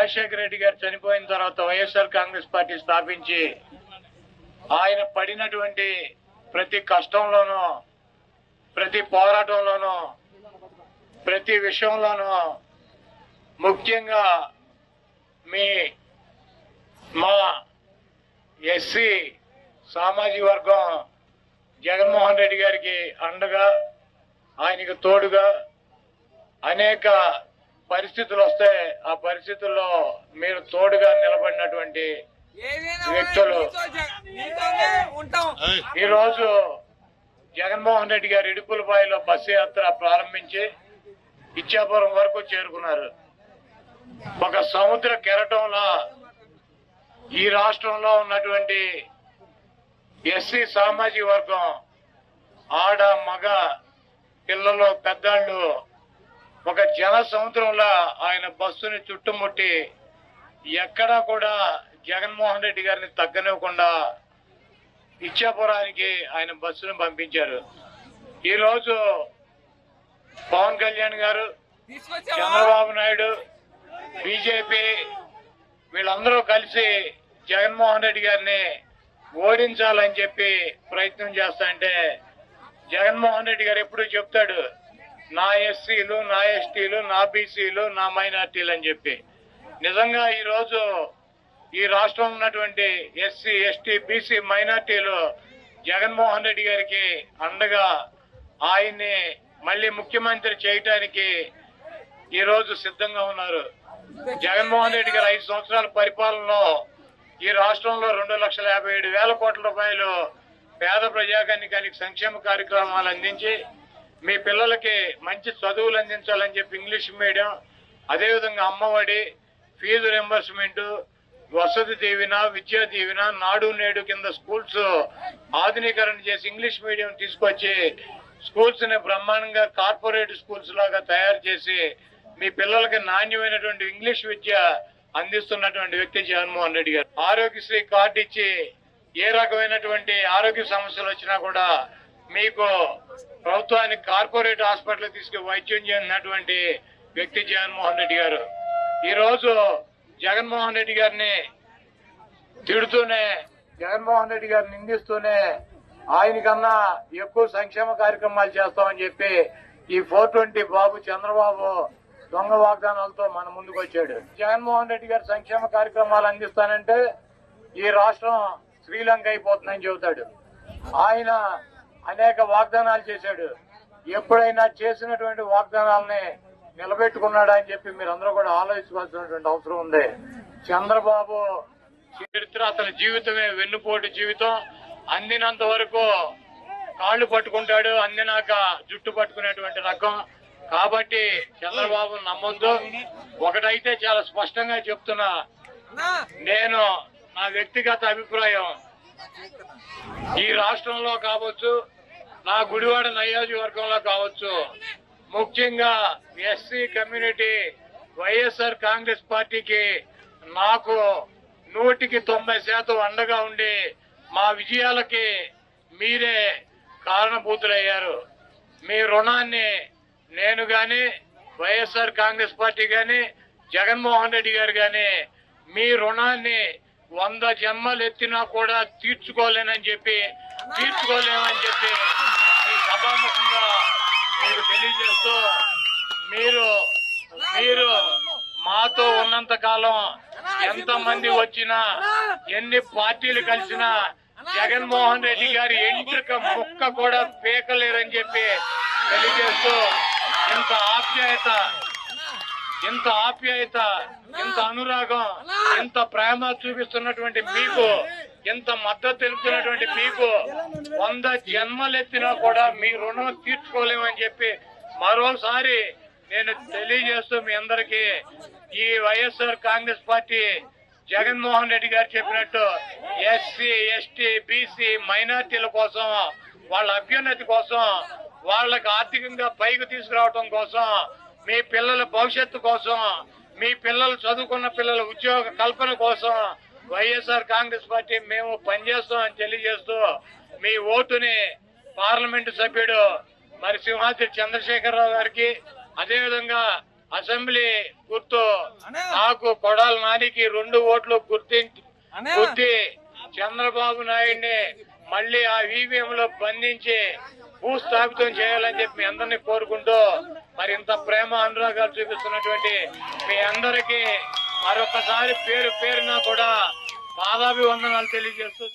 రాజశేఖర రెడ్డి గారు చనిపోయిన తర్వాత వైఎస్ఆర్ కాంగ్రెస్ పార్టీ స్థాపించి ఆయన పడినటువంటి ప్రతి కష్టంలోనూ, ప్రతి పోరాటంలోనూ, ప్రతి విషయంలోనూ ముఖ్యంగా మా ఎస్సీ సామాజిక వర్గం జగన్మోహన్ రెడ్డి గారికి అండగా, ఆయనకు తోడుగా అనేక పరిస్థితులు వస్తే ఆ పరిస్థితుల్లో మీరు తోడుగా నిలబడినటువంటి వ్యక్తులు. ఈరోజు జగన్మోహన్ రెడ్డి గారు ఇడుపులపాయలో బస్సు యాత్ర ప్రారంభించి ఇచ్చాపురం వరకు చేరుకున్నారు. ఒక సముద్ర కెరటంలో ఈ రాష్ట్రంలో ఉన్నటువంటి ఎస్సీ సామాజిక వర్గం ఆడ మగ పిల్లలు పెద్దాళ్ళు ఒక జన సముద్రంలో ఆయన బస్సుని చుట్టుముట్టి ఎక్కడా కూడా జగన్మోహన్ రెడ్డి గారిని తగ్గనివ్వకుండా ఇచ్చాపురానికి ఆయన బస్సును పంపించారు. ఈరోజు పవన్ కళ్యాణ్ గారు, చంద్రబాబు నాయుడు, బీజేపీ వీళ్ళందరూ కలిసి జగన్మోహన్ రెడ్డి గారిని ఓడించాలని చెప్పి ప్రయత్నం చేస్తాంటే జగన్మోహన్ రెడ్డి గారు ఎప్పుడూ చెప్తాడు, నా ఎస్సీలు, నా ఎస్టీలు, నా బీసీలు, నా మైనార్టీలు అని చెప్పి. నిజంగా ఈరోజు ఈ రాష్ట్రంలో ఉన్నటువంటి ఎస్సీ, ఎస్టీ, బీసీ మైనార్టీలు జగన్మోహన్ రెడ్డి గారికి అండగా ఆయన్ని మళ్ళీ ముఖ్యమంత్రి చేయటానికి ఈరోజు సిద్ధంగా ఉన్నారు. జగన్మోహన్ రెడ్డి గారు 5 సంవత్సరాల పరిపాలనలో ఈ రాష్ట్రంలో 2,57,000 కోట్ల రూపాయలు పేద ప్రజాగానికి సంక్షేమ కార్యక్రమాలు అందించి మీ పిల్లలకి మంచి చదువులు అందించాలని చెప్పి ఇంగ్లీష్ మీడియం, అదేవిధంగా అమ్మఒడి, ఫీజు రింబర్స్మెంట్, వసతి దీవెన, విద్యా దీవెన, నాడు నేడు కింద స్కూల్స్ ఆధునీకరణ చేసి ఇంగ్లీష్ మీడియం తీసుకొచ్చి స్కూల్స్ ని బ్రహ్మాండంగా కార్పొరేట్ స్కూల్స్ లాగా తయారు చేసి మీ పిల్లలకి నాణ్యమైనటువంటి ఇంగ్లీష్ విద్య అందిస్తున్నటువంటి వ్యక్తి జగన్మోహన్ రెడ్డి గారు. ఆరోగ్యశ్రీ కార్డు ఇచ్చి ఏ రకమైనటువంటి ఆరోగ్య సమస్యలు వచ్చినా కూడా మీకు ప్రభుత్వానికి కార్పొరేట్ హాస్పిటల్ తీసుకు వైద్యం చేసినటువంటి వ్యక్తి జగన్మోహన్ రెడ్డి గారు. ఈ రోజు జగన్మోహన్ రెడ్డి గారిని తిడుతూనే, జగన్మోహన్ రెడ్డి గారిని నిందిస్తూనే ఆయనకన్నా ఎక్కువ సంక్షేమ కార్యక్రమాలు చేస్తామని చెప్పి ఈ 420 బాబు చంద్రబాబు దొంగ వాగ్దానాలతో మన ముందుకు వచ్చాడు. జగన్మోహన్ రెడ్డి గారు సంక్షేమ కార్యక్రమాలు అందిస్తానంటే ఈ రాష్ట్రం శ్రీలంక అయిపోతుందని చెబుతాడు. ఆయన అనేక వాగ్దానాలు చేశాడు. ఎప్పుడైనా చేసినటువంటి వాగ్దానాలని నిలబెట్టుకున్నాడా అని చెప్పి మీరందరూ కూడా ఆలోచించాల్సినటువంటి అవసరం ఉంది. చంద్రబాబు చరిత్ర, అతని జీవితమే వెన్నుపోటు జీవితం. అందినంత వరకు కాళ్ళు పట్టుకుంటాడు, అందినాక జుట్టు పట్టుకునేటువంటి రకం. కాబట్టి చంద్రబాబు నమ్మొద్దు. ఒకటైతే చాలా స్పష్టంగా చెప్తున్నా, నేను నా వ్యక్తిగత అభిప్రాయం, ఈ రాష్ట్రంలో కావచ్చు, నా గుడివాడ నియోజకవర్గంలో కావచ్చు, ముఖ్యంగా ఎస్సీ కమ్యూనిటీ వైఎస్ఆర్ కాంగ్రెస్ పార్టీకి నాకు 190% అండగా ఉండి మా విజయాలకి మీరే కారణభూతులయ్యారు. మీ రుణాన్ని నేను గాని, వైఎస్ఆర్ కాంగ్రెస్ పార్టీ గాని, జగన్మోహన్ రెడ్డి గారు గాని మీ రుణాన్ని 100 జన్మలు ఎత్తినా కూడా తీర్చుకోలేమని చెప్పి ఈ సభాముఖంగా మీకు తెలియజేస్తూ, మీరు మాతో ఉన్నంత కాలం ఎంతమంది వచ్చినా, ఎన్ని పార్టీలు కలిసినా జగన్మోహన్ రెడ్డి గారి ఎంట్రుక ముక్క కూడా పీకలేరని చెప్పి తెలియజేస్తూ, ఇంత ఆప్యాయత, ఇంత అనురాగం, ఇంత ప్రేమ చూపిస్తున్నటువంటి మీకు, ఇంత మద్దతు తెలుపుతున్నటువంటి మీకు 100 జన్మలెత్తినా కూడా మీ రుణం తీర్చుకోలేమని చెప్పి మరోసారి నేను తెలియజేస్తూ, మీ అందరికీ ఈ వైఎస్ఆర్ కాంగ్రెస్ పార్టీ జగన్మోహన్ రెడ్డి గారు చెప్పినట్టు ఎస్సీ, ఎస్టీ, బీసీ మైనార్టీల కోసం, వాళ్ళ అభ్యున్నతి కోసం, వాళ్ళకి ఆర్థికంగా పైకి తీసుకురావడం కోసం, మీ పిల్లల భవిష్యత్తు కోసం, మీ పిల్లలు చదువుకున్న పిల్లల ఉద్యోగ కల్పన కోసం వైఎస్ఆర్ కాంగ్రెస్ పార్టీ మేము పనిచేస్తామని తెలియజేస్తూ, మీ ఓటుని పార్లమెంటు సభ్యుడు మరి సింహాద్రి చంద్రశేఖరరావు గారికి, అదేవిధంగా అసెంబ్లీ గుర్తు నాకు కొడాల నానికి 2 ఓట్లు గుర్తి చంద్రబాబు నాయుడిని మళ్ళీ ఆ ఈవీఎం లో బంధించి భూస్థాపితం చేయాలని చెప్పి మీ అందరినీ కోరుకుంటూ మరి ఇంత ప్రేమ అనురాగాలు చూపిస్తున్నటువంటి మీ అందరికీ మరొకసారి పేరున కూడా పాదాభివందనాలు తెలియజేస్తూ